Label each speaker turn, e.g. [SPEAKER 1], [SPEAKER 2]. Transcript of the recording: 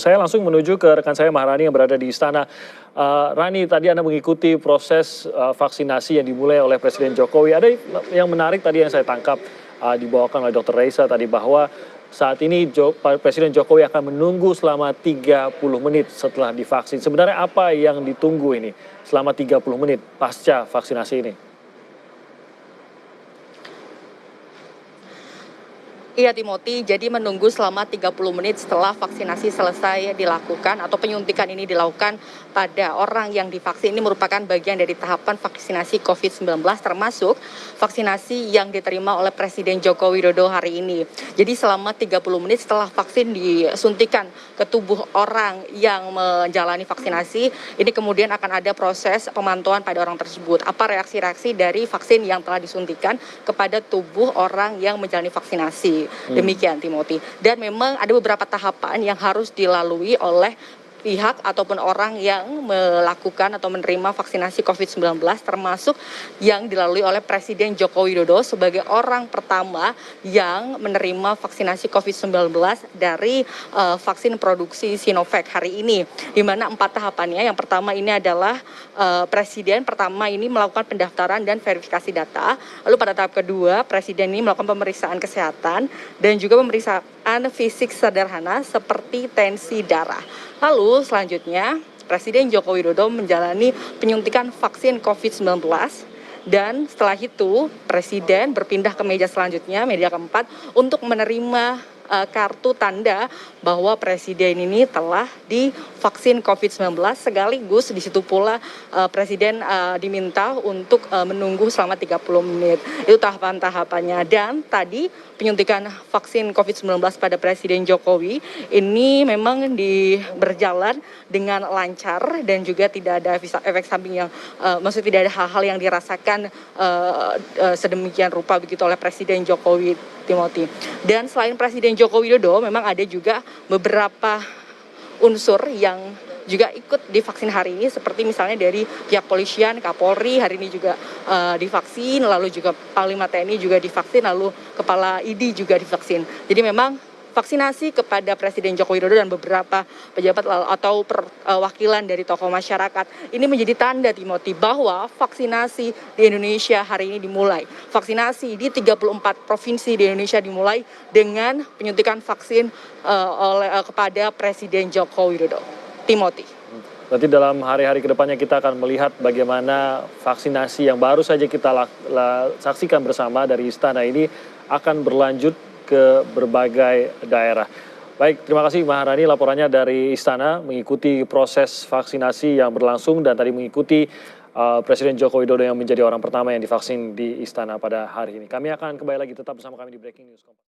[SPEAKER 1] Saya langsung menuju ke rekan saya Maharani yang berada di istana. Rani, tadi Anda mengikuti proses vaksinasi yang dimulai oleh Presiden Jokowi. Ada yang menarik tadi yang saya tangkap dibawakan oleh Dr. Reisa tadi bahwa saat ini Presiden Jokowi akan menunggu selama 30 menit setelah divaksin. Sebenarnya apa yang ditunggu ini selama 30 menit pasca vaksinasi ini?
[SPEAKER 2] Iya Timothy, jadi menunggu selama 30 menit setelah vaksinasi selesai dilakukan atau penyuntikan ini dilakukan pada orang yang divaksin. Ini merupakan bagian dari tahapan vaksinasi COVID-19 termasuk vaksinasi yang diterima oleh Presiden Joko Widodo hari ini. Jadi selama 30 menit setelah vaksin disuntikan ke tubuh orang yang menjalani vaksinasi, ini kemudian akan ada proses pemantauan pada orang tersebut. Apa reaksi-reaksi dari vaksin yang telah disuntikan kepada tubuh orang yang menjalani vaksinasi. Demikian Timothy. Dan memang ada beberapa tahapan yang harus dilalui oleh pihak ataupun orang yang melakukan atau menerima vaksinasi COVID-19 termasuk yang dilalui oleh Presiden Joko Widodo sebagai orang pertama yang menerima vaksinasi COVID-19 dari vaksin produksi Sinovac hari ini, di mana 4 tahapannya. Yang pertama ini adalah Presiden pertama ini melakukan pendaftaran dan verifikasi data, lalu pada tahap kedua Presiden ini melakukan pemeriksaan kesehatan dan juga pemeriksaan fisik sederhana seperti tensi darah. Lalu selanjutnya Presiden Joko Widodo menjalani penyuntikan vaksin COVID-19 dan setelah itu Presiden berpindah ke meja selanjutnya, meja keempat, untuk menerima kartu tanda bahwa Presiden ini telah divaksin COVID-19 sekaligus di situ pula Presiden diminta untuk menunggu selama 30 menit. Itu tahapan-tahapannya. Dan tadi penyuntikan vaksin COVID-19 pada Presiden Jokowi ini memang berjalan dengan lancar dan juga tidak ada efek samping yang maksudnya tidak ada hal-hal yang dirasakan sedemikian rupa begitu oleh Presiden Jokowi, Timothy. Dan selain Presiden Joko Widodo, memang ada juga beberapa unsur yang juga ikut divaksin hari ini, seperti misalnya dari pihak polisian, Kapolri hari ini juga divaksin, lalu juga Panglima TNI juga divaksin, lalu Kepala ID juga divaksin. Jadi memang vaksinasi kepada Presiden Joko Widodo dan beberapa pejabat atau perwakilan dari tokoh masyarakat ini menjadi tanda, Timothy, bahwa vaksinasi di Indonesia hari ini dimulai. Vaksinasi di 34 provinsi di Indonesia dimulai dengan penyuntikan vaksin kepada Presiden Joko Widodo. Timothy.
[SPEAKER 1] Berarti dalam hari-hari kedepannya kita akan melihat bagaimana vaksinasi yang baru saja kita saksikan bersama dari istana ini akan berlanjut ke berbagai daerah. Baik, terima kasih Maharani laporannya dari istana mengikuti proses vaksinasi yang berlangsung dan tadi mengikuti Presiden Joko Widodo yang menjadi orang pertama yang divaksin di istana pada hari ini. Kami akan kembali lagi tetap bersama kami di Breaking News.